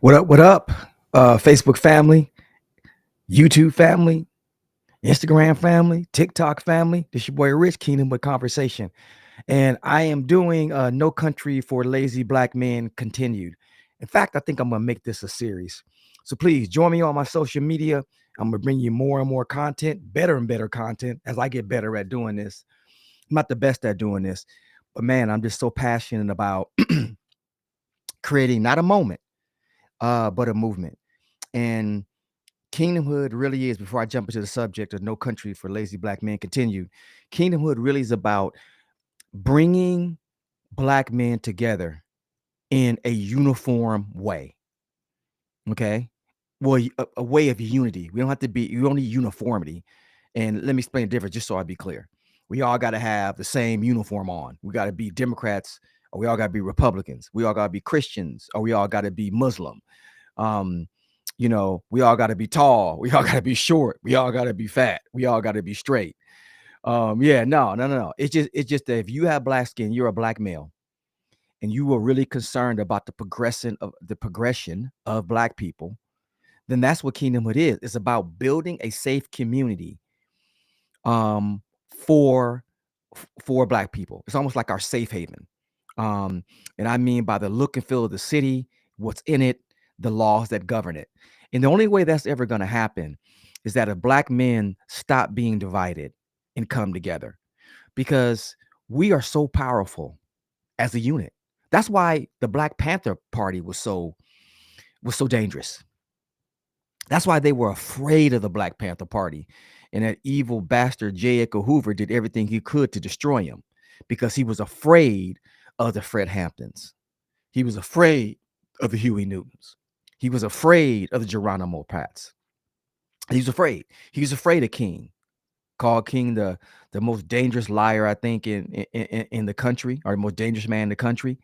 What up? Facebook family, YouTube family, Instagram family, TikTok family. This your boy Rich, Kingdomhood Conversation. And I am doing No Country for Lazy Black Men continued. In fact, I think I'm going to make this a series. So please join me on my social media. I'm going to bring you more and more content, better and better content as I get better at doing this. I'm not the best at doing this, but man, I'm just so passionate about creating not a moment, but a movement. And Kingdomhood really is, before I jump into the subject of No Country for Lazy Black Men continued, Kingdomhood really is about bringing Black men together in a uniform way. Okay. Well, a way of unity. We don't have to be, you don't need uniformity. And let me explain the difference just so I be clear. We all got to have the same uniform on. We got to be Democrats, or we all got to be Republicans. We all got to be Christians, or we all got to be Muslim. Um, we all got to be tall. We all got to be short. We all got to be fat. We all got to be straight. No. It's just that if you have black skin, you're a black male, and you were really concerned about the progression of black people, then that's what Kingdomhood is. It's about building a safe community um for for black people. It's almost like our safe haven. Um, and I mean by the look and feel of the city, what's in it, the laws that govern it. And the only way that's ever going to happen is that if black men stop being divided and come together, because we are so powerful as a unit. That's why the Black Panther Party was so dangerous. That's why they were afraid of the Black Panther Party. And that evil bastard J. Edgar Hoover did everything he could to destroy him because he was afraid of the Fred Hamptons. He was afraid of the Huey Newtons. He was afraid of the Geronimo Pats. He was afraid. He was afraid of King, called King the most dangerous liar, I think, in the country, or the most dangerous man in the country.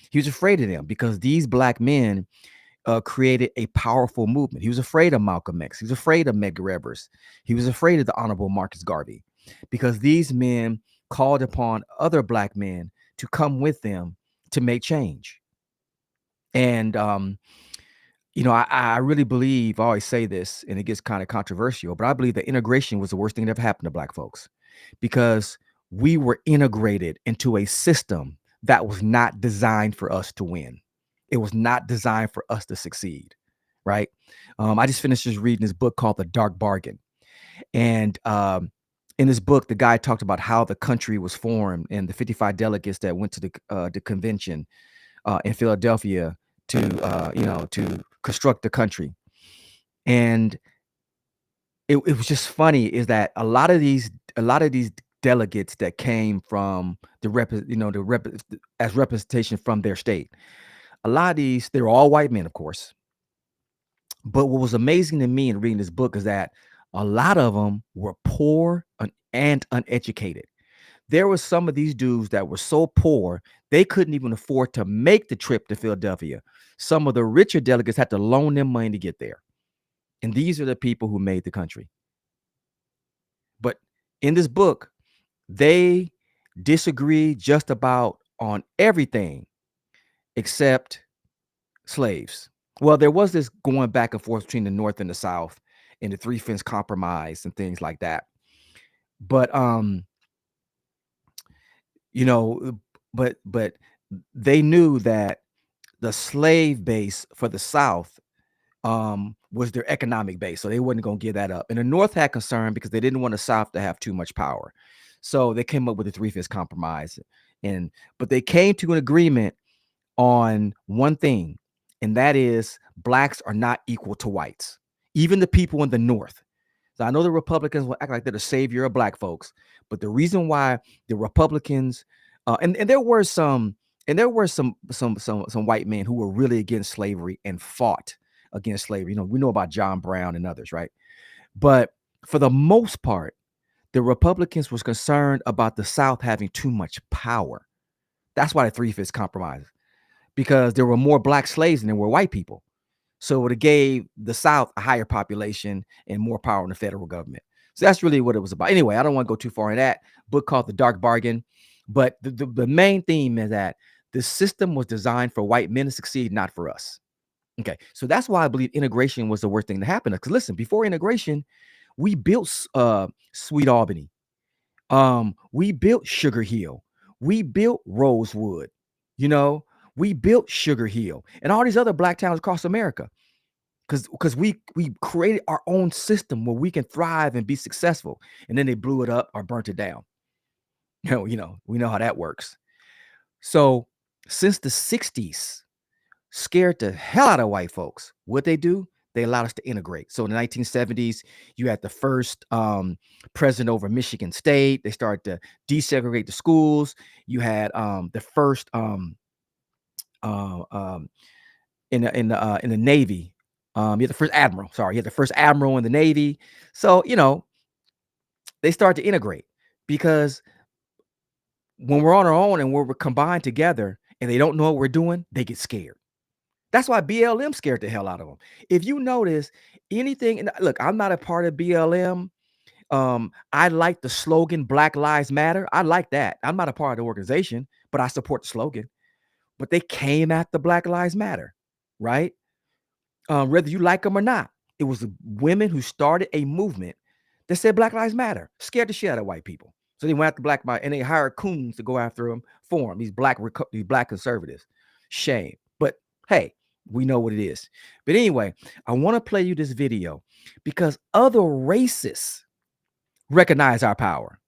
He was afraid of them because these black men created a powerful movement. He was afraid of Malcolm X. He was afraid of Medgar Evers. He was afraid of the Honorable Marcus Garvey because these men called upon other black men to come with them to make change. And I really believe, I always say this, and it gets kind of controversial, but I believe that integration was the worst thing that ever happened to black folks because we were integrated into a system that was not designed for us to win. It was not designed for us to succeed, right? I just finished just reading this book called The Dark Bargain. And in this book, the guy talked about how the country was formed and the 55 delegates that went to the convention in Philadelphia to construct the country. And it was just funny is that a lot of these delegates that came from as representation from their state, a lot of these, they were all white men, of course. But what was amazing to me in reading this book is that a lot of them were poor and uneducated. There were some of these dudes that were so poor they couldn't even afford to make the trip to Philadelphia. Some of the richer delegates had to loan them money to get there. And these are the people who made the country. But in this book, they disagree just about on everything except slaves. Well, there was this going back and forth between the North and the South and the Three Fence Compromise and things like that. But you know, but they knew that the slave base for the South was their economic base, so they wasn't going to give that up. And the North had concern because they didn't want the South to have too much power, so they came up with the Three Fifths Compromise. But they came to an agreement on one thing, and that is blacks are not equal to whites, even the people in the North. So I know the Republicans will act like they're the savior of black folks, but the reason why the Republicans and there were some white men who were really against slavery and fought against slavery. We know about John Brown and others, right? But for the most part, the Republicans was concerned about the South having too much power. That's why the Three-Fifths Compromise, because there were more black slaves than there were white people. So it gave the South a higher population and more power in the federal government. So that's really what it was about. Anyway, I don't want to go too far in that book called The Dark Bargain. But the main theme is that the system was designed for white men to succeed, not for us. Okay, so that's why I believe integration was the worst thing to happen. Because listen, before integration, we built Sweet Albany, we built Sugar Hill, we built Rosewood, you know, we built Sugar Hill, and all these other black towns across America. Because we created our own system where we can thrive and be successful, and then they blew it up or burnt it down. We know how that works. So since the 60s, scared the hell out of white folks. What they do, they allowed us to integrate. So in the 1970s, you had the first president over Michigan State. They started to desegregate the schools. You had the first in the Navy. You had the first admiral. Sorry, you had the first admiral in the Navy. So they start to integrate, because when we're on our own and we're combined together and they don't know what we're doing, they get scared. That's why BLM scared the hell out of them. If you notice anything, and look, I'm not a part of BLM. I like the slogan Black Lives Matter. I like that. I'm not a part of the organization, but I support the slogan. But they came at the Black Lives Matter, right? Whether you like them or not. It was the women who started a movement that said Black Lives Matter, scared the shit out of white people. So they went after black, and they hired coons to go after them for them, these black conservatives. Shame. But hey, we know what it is. But anyway, I want to play you this video because other races recognize our power.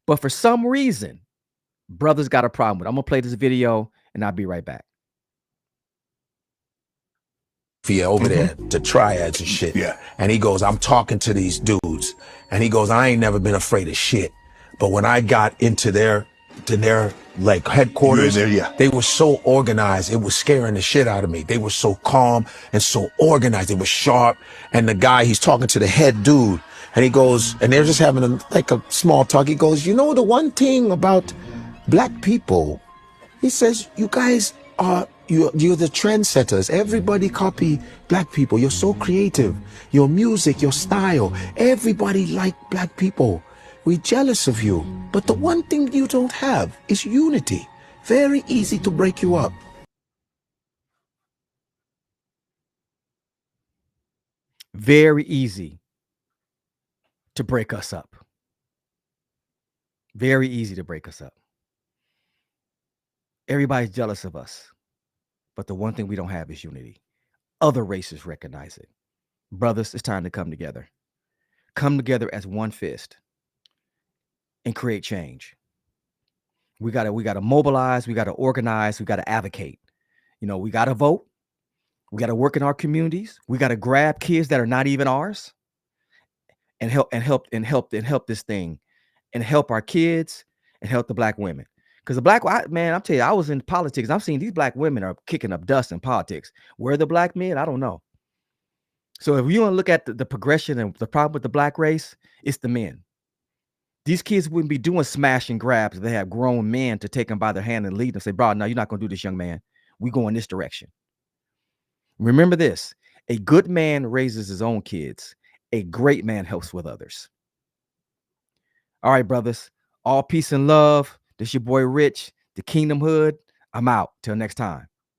But for some reason, brothers got a problem with it. I'm going to play this video and I'll be right back. Over there to triads and shit. Yeah. And he goes, I'm talking to these dudes. And he goes, I ain't never been afraid of shit. But when I got into their like headquarters, they were so organized. It was scaring the shit out of me. They were so calm and so organized. They were sharp. And the guy, he's talking to the head dude. And he goes, and they're just having a small talk. He goes, you know, the one thing about black people, he says, you guys are, you're the trendsetters. Everybody copy black people. You're so creative. Your music, your style, everybody like black people. We're jealous of you. But the one thing you don't have is unity. Very easy to break you up. Very easy to break us up. Very easy to break us up. Everybody's jealous of us. But the one thing we don't have is unity. Other races recognize it. Brothers, it's time to come together. Come together as one fist and create change. We gotta mobilize, we gotta organize, we gotta advocate. We gotta vote. We gotta work in our communities. We gotta grab kids that are not even ours and help this thing and help our kids and help the black women. Because man, I'm telling you, I was in politics. I'm seeing these black women are kicking up dust in politics. Where are the black men? I don't know. So if you want to look at the progression and the problem with the black race, it's the men. These kids wouldn't be doing smash and grabs if they have grown men to take them by their hand and lead them. Say, bro, no, you're not going to do this, young man. We go in this direction. Remember this. A good man raises his own kids. A great man helps with others. All right, brothers. All peace and love. This your boy Rich, the Kingdom Hood. I'm out. Till next time.